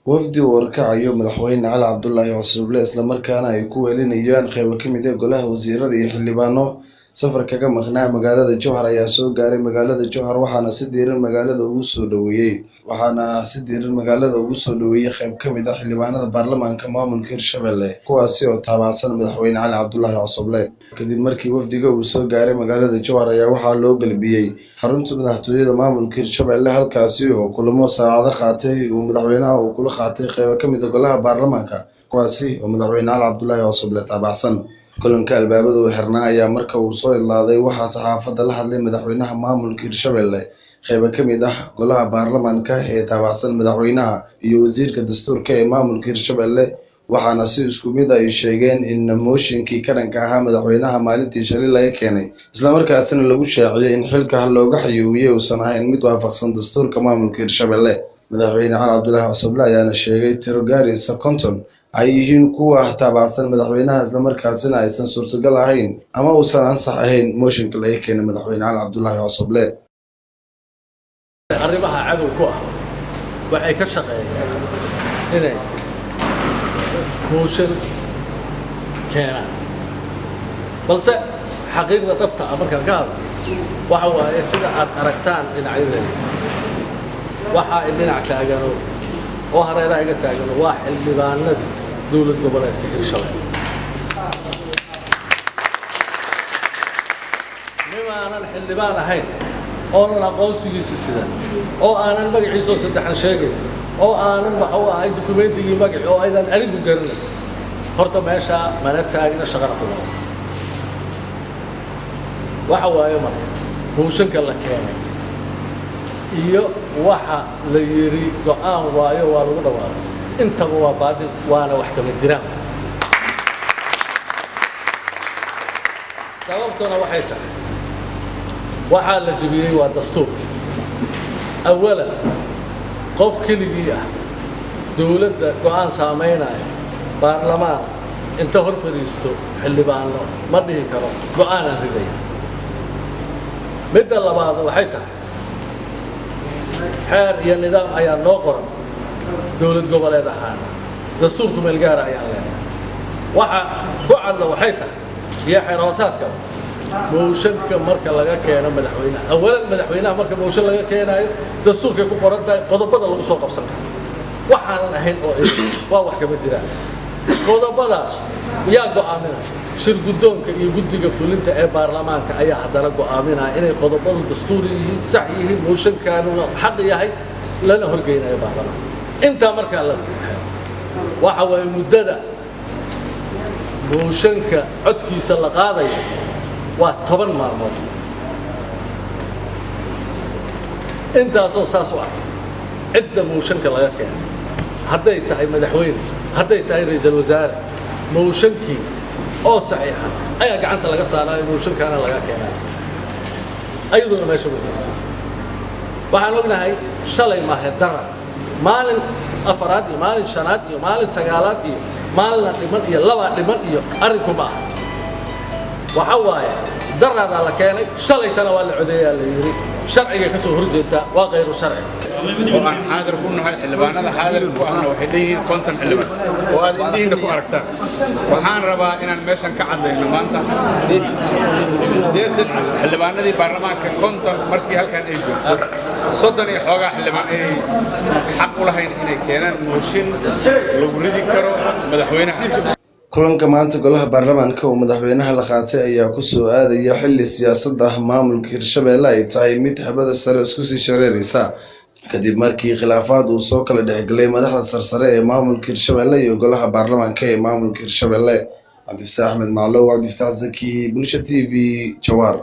wafdi warkacayo madaxweyne Cali Cabdullaahi Cusub isla markaana ay ku weelinayaan qayb ka mid ah golaha wasiirada iyo xildhibaano safar kaga maqnaa magaalada Jowhar ayaa soo gaaray magaalada Jowhar waxaana si diiran magaalada ugu soo dhaweeyay qayb ka mid ah xildhibaanada baarlamaanka maamulka Hirshabelle kuwaasi oo taabacsan madaxweyne Cali Cabdullaahi Cusub kadib markii wafdiga uu soo gaaray magaalada Jowhar ayaa waxaa loo galbiyay xarunta madaxtooyada maamulka Hirshabelle halkaasi oo kulamo saacado qaatay uu madaxweynaha uu kula qaatay qayb ka mid ah golaha baarlamaanka kuwaasi oo madaxweyne Cali Cabdullaahi Cusub taabacsan kulanka albaabada uu xirnaa ayaa marka uu soo idlaaday waxaa saxaafadda la hadlay madaxweynaha maamulka Hirshabelle qayb ka mid ah golaha baarlamaanka ee taabacsan madaxweynaha iyo wasiirka dastuurka ee maamulka Hirshabelle waxaana si isku mid ah ay sheegeen in mooshinkii karanka ahaa madaxweynaha maalintii shalay laga keenay isla markaasina lagu shaaciyay in xilka looga xayuubiyay uusan ahayn mid waafaqsan dastuurka maamulka Hirshabelle madaxweyne Cali Cabdullaahi Cusub ayaana sheegay tiro gaaraysa 50 ay yihiin kuwa taabacsan madaxweynaha isla markaasina aysan suurtagal ahayn ama uusan ansax ahayn mooshinka laga keenay madaxweyne Cali Cabdullaahi Cusub arrimaha cadowga waxay ka shaqeeyeen inay mooshin keenaan balse xaqiiqda dhabta ah markaan ka hadlo waxa waaye sida aad aragtaan dhinacyada waxa ay dhinac taagano oo hareeraha iga taagano waa xildhibaanada dowlad goboleedka Hirshabelle nimaanan xildhibaan ahayn oo la aqoonsigiisa sida oo aanan magaciisa saddexan sheegay oo aanan waxa uu ahay dukumentigii magaci oo aydan arigu garanay horta meesha mana taagna shaqada kula waxa waayo marka mooshinka la keenay iyo waxa la yiri go'aan waayo waa lagu dhawaaqay intaba waa baadil waana wax kama jiraan sababtuna waxay tahay waxa la jabiyay waa dastuur awala qof keligii ah dawladda go'aan saameynaya baarlamaan inta hor fadhiisto xildhibaano ma dhihi karo go'aan aan riday midda labaad waxay tahay xeer iyo nidaam ayaa noo qoran dowlad goboleed ahaan dastuurku meel gaar ah ayaa leeyahay waxa ku cadla waxay tahay iyo xeer hoosaadka mooshinka marka laga keeno madaxweynaha awalan madaxweynaha marka mooshin laga keenayo dastuurka ku qoran tahay qodobada lagu soo qabsan karo waxaan ahayn oo waa wax kama jiraan qodobadaas yaa go'aaminaya shir guddoonka iyo guddiga fulinta ee baarlamaanka ayaa haddana go'aaminaya inay qodobadu dastuuri yihiin sax yihiin mooshinkaanuna xaq yahay lana horgeynayo baarlamaanka intaa markaa la waxa way muddada mooshinka codkiisa la qaadayo waa 10 maalmood intaasoo saas u ah cidda mooshinka laga keenay hadday tahay madaxweyne hadday tahay ra'iisul wasaare mooshinkii oo saxiixa ayaa gacanta laga saarayo mooshinkaana laga keenay ayaduna meesha ku jirto waxaan ognahay shalay maahe darar maalin afaraad iyo maalin shanaad iyo maalin sagaalaad iyo maalin dhiman iyo laba dhiman iyo arinku ma aha waxa waaye darada la keenay shalaytana waa la codeeyaa la yiri sharciga ka soo horjeeda waa qayr sharci waxaan xaadir ku nahay xildhibaanada xaadir ku ahna waxay leeyihiin konton xildhibaan oo aad indhihiina ku aragtaan waxaan rabaa inaan meeshan ka cadlayno maanta xildhibaanadii baarlamaanka konton markii halkan ay joogto 30 iyo xoogaa xildhibaan ay xaq u lahayn inay keenaan mooshin lagu ridi karo madaxweynaha kulanka maanta golaha baarlamaanka oo madaxweynaha la qaatay ayaa ku soo aadaya xilli siyaasadda maamulka Hirshabelle ay tahay mid habada sare isku sii shareeraysa kadib markii khilaafaad uu soo kala dhexgalay madaxda sarsare ee maamulka Hirshabelle iyo golaha baarlamaanka ee maamulka Hirshabelle Cabdi Fataax Ahmed Maclow Cabdi Fataax Zaki Bulsha TV Jowhar